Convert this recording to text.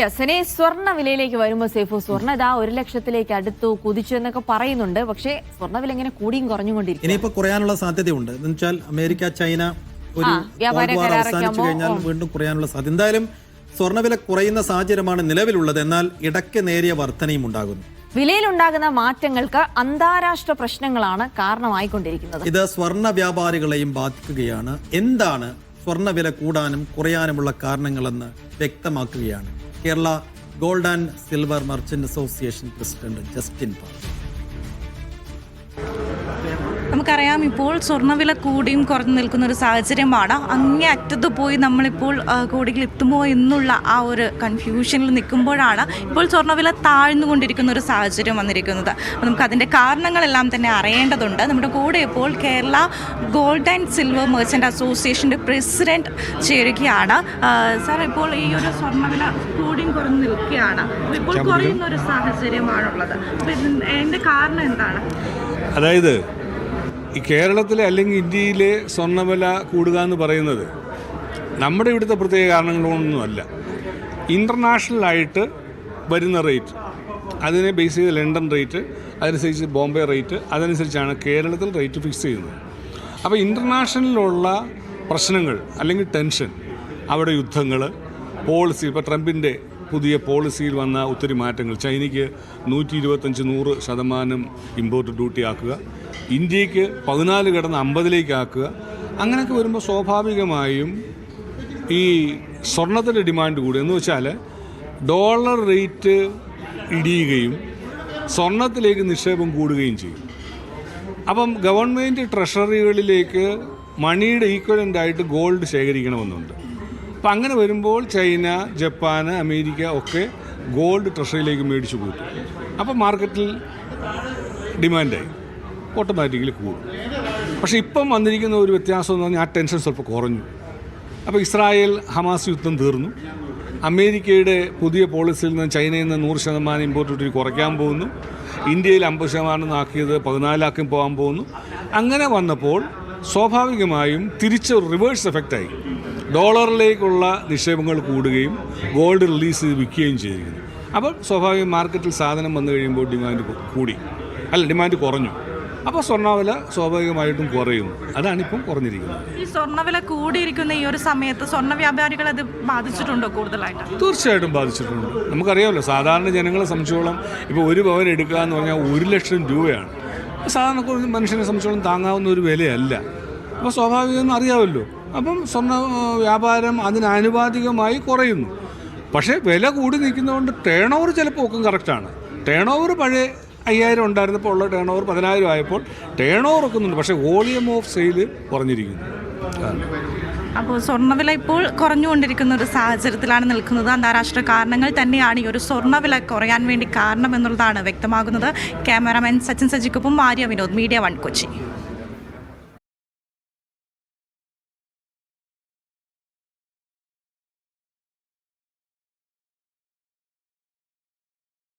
ഇനി സ്വർണ്ണ വിലയിലേക്ക് വരുമ്പോൾ സേഫു സ്വർണ്ണ ഇതാ 1 ലക്ഷത്തിലേക്ക് അടുത്തു കുതിച്ചു എന്നൊക്കെ പറയുന്നുണ്ട്. പക്ഷേ സ്വർണ്ണ വില ഇങ്ങനെ കൂടിയും കുറഞ്ഞുകൊണ്ടിരിക്കും. ഇനിയിപ്പോ കുറയാനുള്ള സാധ്യതയുണ്ട്. എന്ന് വെച്ചാൽ അമേരിക്ക ചൈന ഒരു അവസാനിച്ചു കഴിഞ്ഞാൽ വീണ്ടും കുറയാനുള്ള സാധ്യത. എന്തായാലും സ്വർണ്ണവില കുറയുന്ന സാഹചര്യമാണ് നിലവിലുള്ളത്. എന്നാൽ ഇടയ്ക്ക് നേരിയ വർധനയും ഉണ്ടാകുന്നു. വിലയിലുണ്ടാകുന്ന മാറ്റങ്ങൾക്ക് അന്താരാഷ്ട്ര പ്രശ്നങ്ങളാണ് കാരണമായിക്കൊണ്ടിരിക്കുന്നത്. ഇത് സ്വർണ്ണ വ്യാപാരികളെയും ബാധിക്കുകയാണ്. എന്താണ് സ്വർണ്ണവില കൂടാനും കുറയാനുമുള്ള കാരണങ്ങളെന്ന് വ്യക്തമാക്കുകയാണ് Kerala gold and silver merchant association president Justin Paul. നമുക്കറിയാം, ഇപ്പോൾ സ്വർണ്ണവില കൂടിയും കുറഞ്ഞു നിൽക്കുന്ന ഒരു സാഹചര്യമാണ്. അങ്ങേ അറ്റത്ത് പോയി നമ്മളിപ്പോൾ കോടികൾ എത്തുമോ എന്നുള്ള ആ ഒരു കൺഫ്യൂഷനിൽ നിൽക്കുമ്പോഴാണ് ഇപ്പോൾ സ്വർണ്ണവില താഴ്ന്നുകൊണ്ടിരിക്കുന്ന ഒരു സാഹചര്യം വന്നിരിക്കുന്നത്. അപ്പോൾ നമുക്ക് അതിൻ്റെ കാരണങ്ങളെല്ലാം തന്നെ അറിയേണ്ടതുണ്ട്. നമ്മുടെ കൂടെ ഇപ്പോൾ Kerala gold and silver merchant അസോസിയേഷൻ്റെ പ്രസിഡന്റ് ചേരുകയാണ്. സാർ, ഇപ്പോൾ ഈ ഒരു സ്വർണ്ണവില കൂടിയും കുറഞ്ഞു നിൽക്കുകയാണ്. ഇപ്പോൾ കുറയുന്ന ഒരു സാഹചര്യമാണുള്ളത്. അപ്പോൾ ഇതിൻ്റെ കാരണം എന്താണ്? അതായത് ഈ കേരളത്തിലെ അല്ലെങ്കിൽ ഇന്ത്യയിലെ സ്വർണ്ണവില കൂടുക എന്ന് പറയുന്നത് നമ്മുടെ ഇവിടുത്തെ പ്രത്യേക കാരണങ്ങളൊന്നുമല്ല. ഇൻ്റർനാഷണലായിട്ട് വരുന്ന റേറ്റ്, അതിനെ ബേസ് ചെയ്ത് ലണ്ടൻ റേറ്റ്, അതനുസരിച്ച് ബോംബെ റേറ്റ്, അതനുസരിച്ചാണ് കേരളത്തിൽ റേറ്റ് ഫിക്സ് ചെയ്യുന്നത്. അപ്പോൾ ഇൻ്റർനാഷണലിലുള്ള പ്രശ്നങ്ങൾ അല്ലെങ്കിൽ ടെൻഷൻ, അവിടെ യുദ്ധങ്ങൾ, പോളിസി, ഇപ്പോൾ ട്രംപിൻ്റെ പുതിയ പോളിസിയിൽ വന്ന ഒത്തിരി മാറ്റങ്ങൾ, ചൈനയ്ക്ക് 125-100% ഇമ്പോർട്ട് ഡ്യൂട്ടി ആക്കുക, ഇന്ത്യക്ക് 14 കിടന്ന് 50 ആക്കുക, അങ്ങനെയൊക്കെ വരുമ്പോൾ സ്വാഭാവികമായും ഈ സ്വർണത്തിൻ്റെ ഡിമാൻഡ് കൂടും. എന്ന് വെച്ചാൽ ഡോളർ റേറ്റ് ഇടിയുകയും സ്വർണത്തിലേക്ക് നിക്ഷേപം കൂടുകയും ചെയ്യും. അപ്പം ഗവൺമെൻറ് ട്രഷറികളിലേക്ക് മണിയുടെ ഈക്വലൻ്റായിട്ട് ഗോൾഡ് ശേഖരിക്കണമെന്നുണ്ട്. അപ്പം അങ്ങനെ വരുമ്പോൾ ചൈന, ജപ്പാൻ, അമേരിക്ക ഒക്കെ ഗോൾഡ് ട്രഷറിയിലേക്ക് മേടിച്ചു കൂട്ടും. അപ്പോൾ മാർക്കറ്റിൽ ഡിമാൻഡായി ഓട്ടോമാറ്റിക്കലി കൂടും. പക്ഷേ ഇപ്പം വന്നിരിക്കുന്ന ഒരു വ്യത്യാസം എന്ന് പറഞ്ഞാൽ ആ ടെൻഷൻ സ്വല്പം കുറഞ്ഞു. അപ്പോൾ ഇസ്രായേൽ ഹമാസ് യുദ്ധം തീർന്നു. അമേരിക്കയുടെ പുതിയ പോളിസിയിൽ നിന്ന് ചൈനയിൽ നിന്ന് 100% ഇമ്പോർട്ട് ഡ്യൂട്ടി കുറയ്ക്കാൻ പോകുന്നു. ഇന്ത്യയിൽ 50% ആക്കിയത് 14 പോകാൻ പോകുന്നു. അങ്ങനെ വന്നപ്പോൾ സ്വാഭാവികമായും തിരിച്ച് റിവേഴ്സ് എഫക്റ്റായി ഡോളറിലേക്കുള്ള നിക്ഷേപങ്ങൾ കൂടുകയും ഗോൾഡ് റിലീസ് ചെയ്ത് വിൽക്കുകയും ചെയ്തിരിക്കുന്നു. അപ്പോൾ സ്വാഭാവിക മാർക്കറ്റിൽ സാധനം വന്നു കഴിയുമ്പോൾ ഡിമാൻഡ് കുറഞ്ഞു. അപ്പോൾ സ്വർണ്ണവില സ്വാഭാവികമായിട്ടും കുറയുന്നു. അതാണിപ്പം കുറഞ്ഞിരിക്കുന്നത്. ഈ സ്വർണ്ണവില കൂടിയിരിക്കുന്ന ഈ ഒരു സമയത്ത് സ്വർണ്ണ വ്യാപാരികൾ അത് ബാധിച്ചിട്ടുണ്ടോ കൂടുതലായിട്ട്? തീർച്ചയായിട്ടും ബാധിച്ചിട്ടുണ്ട്. നമുക്കറിയാമല്ലോ, സാധാരണ ജനങ്ങളെ സംബന്ധിച്ചോളം ഇപ്പോൾ ഒരു പവൻ എടുക്കുക എന്ന് പറഞ്ഞാൽ 1 ലക്ഷം രൂപയാണ്. സാധാരണ മനുഷ്യനെ സംബന്ധിച്ചോളം താങ്ങാവുന്ന ഒരു വിലയല്ല. അപ്പോൾ സ്വാഭാവികമെന്ന് അറിയാമല്ലോ. അപ്പം സ്വർണ്ണ വ്യാപാരം അതിനാനുപാതികമായി കുറയുന്നു. പക്ഷേ വില കൂടി നിൽക്കുന്നതുകൊണ്ട് ടേൺ ഓവർ ചിലപ്പോൾ ഒക്കെ കറക്റ്റാണ്. ടേൺ ഓവർ പഴയ 5000 ഉണ്ടായിരുന്നപ്പോൾ ഉള്ള ടേൺ ഓവർ 10000 ആയപ്പോൾ ടേൺ ഓവർ ഒക്കുന്നുണ്ട്. പക്ഷേ വോളിയം ഓഫ് സെയിൽ കുറഞ്ഞിരിക്കുന്നു. അപ്പോൾ സ്വർണ്ണവില ഇപ്പോൾ കുറഞ്ഞുകൊണ്ടിരിക്കുന്ന ഒരു സാഹചര്യത്തിലാണ് നിൽക്കുന്നത്. അന്താരാഷ്ട്ര കാരണങ്ങൾ തന്നെയാണ് ഈ ഒരു സ്വർണ്ണവില കുറയാൻ വേണ്ടി കാരണം എന്നുള്ളതാണ് വ്യക്തമാകുന്നത്. ക്യാമറാമാൻ സച്ചിൻ സജിക്കൊപ്പം ആര്യ വിനോദ്, മീഡിയ 1 കൊച്ചി.